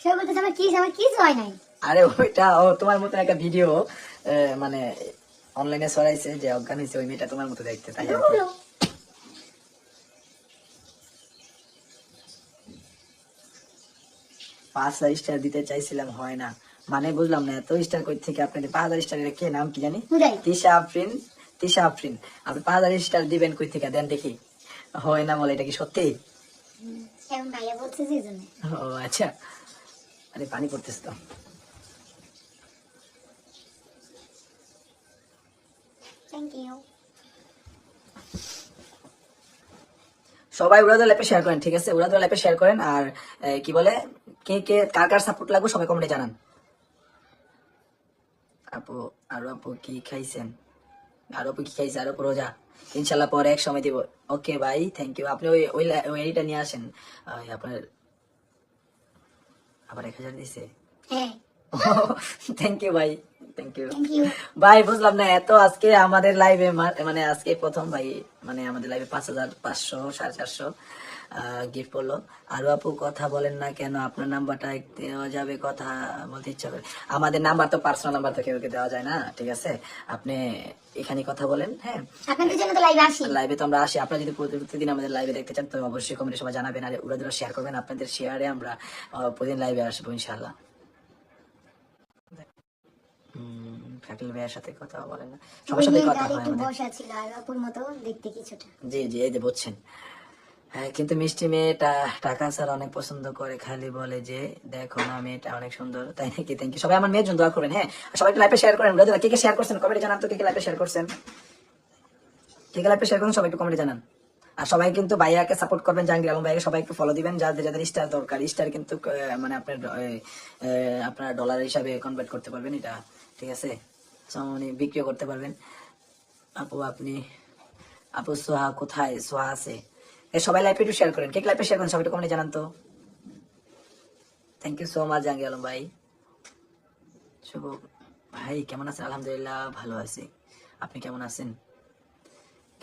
সে বলতেছে আমার কিছু হয় নাই। আরে ওইটা ও তোমার মতো একটা ভিডিও মানে অনলাইনে ছড়াইছে যে অজ্ঞান হয়েছে, ওই মেয়েটা তোমার মতো দেখতে, তাই আর কি। 5,000 স্টার দিতে চাইছিলাম, হয় না মানে বুঝলাম না, এত স্টার কই থেকে আপনাদের 5,000 স্টারের কে নাম কি জানি, তিশা আফরিন। তিশা আফরিন, আপনি 5,000 স্টার দিবেন কই থেকে, দেন দেখি। হয় না বলে, এটা কি সত্যি? ভাইয়া বলছে যে জন্য। ও আচ্ছা, আরে পানি পড়তেছে তো। Thank you. সবাই উড়াদুরা ল্যাপে শেয়ার করেন, ঠিক আছে? উড়াদুরা ল্যাপে শেয়ার করেন। আর কি বলে, কে কে কার কার সাপোর্ট লাগবে সবাই কমেন্টে জানান। আপু, আর আপু কি খাইছেন? আর আপু কি খাইছে? আর আপু রোজা, ইনশাল্লাহ পরে এক সময় দিব। ওকে ভাই, থ্যাংক ইউ। আপনি ওই ওই ওই এইটা নিয়ে আসেন। আপনার আবার 1,000 দিছে। হ্যাঁ, থ্যাংক ইউ ভাই, থ্যাংক ইউ থ্যাংক ইউ। ভাই। বুঝলাম না, এত আজকে আমাদের লাইভে মানে আজকে প্রথম ভাই, মানে আমাদের লাইভে 5,500 450 গিফট পড়লো। আরো আপু কথা বলেন না কেন? আপনার নাম্বারটা দেওয়া যাবে? কথা বলতে ইচ্ছা করে। আমাদের নাম্বার তো পার্সোনাল নাম্বার তো কেউ দেওয়া যায় না, ঠিক আছে? আপনি এখানে কথা বলেন। হ্যাঁ, আপনাদের জন্য তো লাইভে আসি। লাইভে তো আমরা আসি। আপনারা যদি প্রতিদিন আমাদের লাইভে দেখতে চান তো অবশ্যই কমেন্টে সবাই জানাবেন, আর উড়াদুরা শেয়ার করবেন। আপনাদের শেয়ারে আমরা প্রতিদিন লাইভে আসবো ইনশাল্লাহ। ফ্যাকল ভাইয়ের সাথে কথা বলেন না, সবার সাথে কথা হয় একটু আমাদের। বসা ছিল আর আপুর মতো দেখতে কিছুটা। জি জি, এই যে বুঝছেন। হ্যাঁ, কিন্তু মিষ্টি মেয়েটা টাকা ছাড়া অনেক পছন্দ করে, খালি বলে যে দেখো না মেয়েটা অনেক সুন্দর। তাই নাকি? Thank you. সবাই আমার মেয়ের জন্য দোয়া করবেন। হ্যাঁ, সবাই লাইভে শেয়ার করেন। দাদা কে কে শেয়ার করছেন কমেন্টে জানান তো, কে কে লাইভে শেয়ার করছেন, কে কে লাইভে শেয়ার করছেন সবাই একটু কমেন্টে জানান। আর সবাই কিন্তু ভাইয়াকে সাপোর্ট করবেন, জাহাঙ্গীর আলম ভাইয়াকে সবাই একটু ফলো দিবেন, যাদের যাদের স্টার দরকার। স্টার কিন্তু মানে আপনার ডলার হিসাবে কনভার্ট করতে পারবেন এটা, ঠিক আছে? মানে বিক্রিও করতে পারবেন। আপু আপনি, আপু সোহা কোথায়? সোহা আছে। সবাই লাইভে একটু শেয়ার করেন, কে লাইভে শেয়ার করেন সবাই একটু কমেন্টে জানান তো। Thank you so much Jahangir Alam ভাই। শুভ ভাই কেমন আছেন? আলহামদুলিল্লাহ ভালো আছি, আপনি কেমন আছেন?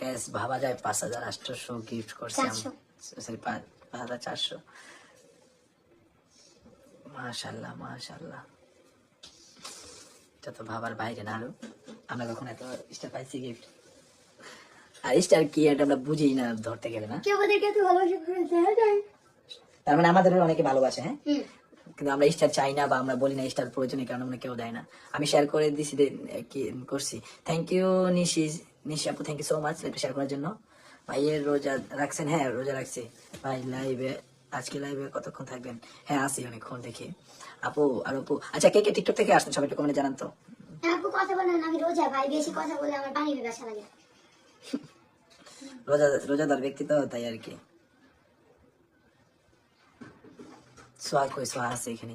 গ্যাস ভাবা যায় 5,800 গিফট করছি, সরি 5,400। মাশাল্লাহ মাশাল্লাহ, এটা তো ভাবার বাইরে না। আরো আমরা কখন এত স্টার পাইছি গিফট? আর স্টার কি এটা আমরা বুঝি না ধরতে গেলে, না? কেউ আমাদেরকে এত ভালোবাসা করে দেয় নাই। তার মানে আমাদের অনেকে ভালোবাসে, হ্যাঁ, কিন্তু আমরা স্টার চাই না বা আমরা বলি না স্টার প্রয়োজনে, কারণ আমরা কেউ দেয় না। আমি শেয়ার করে দিছি, করছি। থ্যাংক ইউ নিশি, নিশি আপু, thank you so much share করার জন্য। ভাইয়ের রোজা রাখছেন? হ্যাঁ রোজা রাখছি ভাই। লাইভে আজকে লাইভে কতক্ষণ থাকবেন? হ্যাঁ আসি অনেকক্ষণ দেখি। আপু আর আপু, আচ্ছা কে কে টিকটক থেকে আসছেন সবাই একটু কমেন্টে জানান তো। আপু কথা বলেন, আমি রোজা ভাই, বেশি কথা বলে আমার পানি পিপাসা লাগে। রোজাদার ব্যক্তি তো, তাই আর কি। সোহা কই? সোহা আছে এখানে।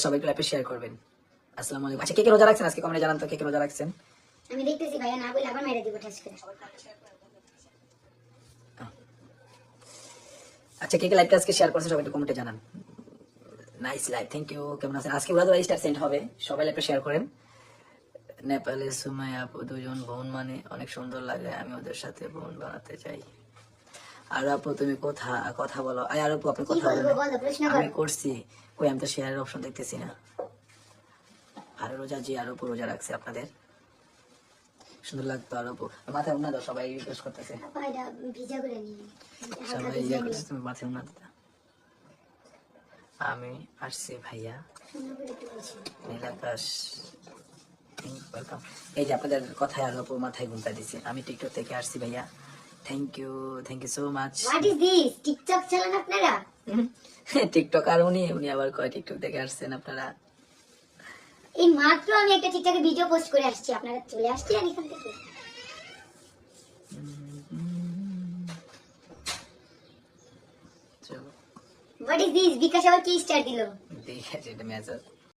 সবাই একটু লাইভে শেয়ার করবেন। আসসালামু আলাইকুম। আচ্ছা কে কে রোজা রাখছেন আজকে কমেন্টে জানান তো, কে কে রোজা রাখছেন? আমি দেখতেছি ভাইয়া, না বলে আবার মেরে দিব ঠাস করে। আচ্ছা কে কে লাইভটা আজকে শেয়ার করছেন সবাই একটু কমেন্টে জানান। Nice live, thank you. কেমন আছেন? আজকে উড়াদুরা স্টার সেন্ড হবে, সবাই লাইভটা শেয়ার করেন। নেপালের সুমাই আপু, দুজন বোন মানে অনেক সুন্দর লাগে, আমি ওদের সাথে বোন বানাতে চাই। আর আপু তুমি কথা বলো। আর আপু আপনি কথা বলেন। আমি করছি কই, আমি তো শেয়ারের অপশন দেখতেছি না। আর রোজা জি, আর আপু রোজা রাখছে আপনাদের সুন্দর লাগতো। আর আপু মাথায় উন্না দাও, সবাই রিকোয়েস্ট করতেছে, সবাই ইয়ে করতেছে, তুমি মাথায় উন্না দিতা। আমি আসছি ভাইয়া, নীলাকাশ ওয়েলকাম। এই যে আপনাদের কথায় আর আপু মাথায় ঘুমটা দিছে। আমি টিকটক থেকে আসছি ভাইয়া, thank you so much. What is this? TikTok চালান আপনারা? টিকটক আর উনি আবার কয় টিকটক থেকে আসছেন আপনারা। এই মাত্র আমি একটা টিকটকে ভিডিও পোস্ট করে আসছি, আপনারা চলে আসছেন এখান থেকে। What is this? বিকাশ আবার কি স্টার দিল? ঠিক আছে, এটা মেসেজ।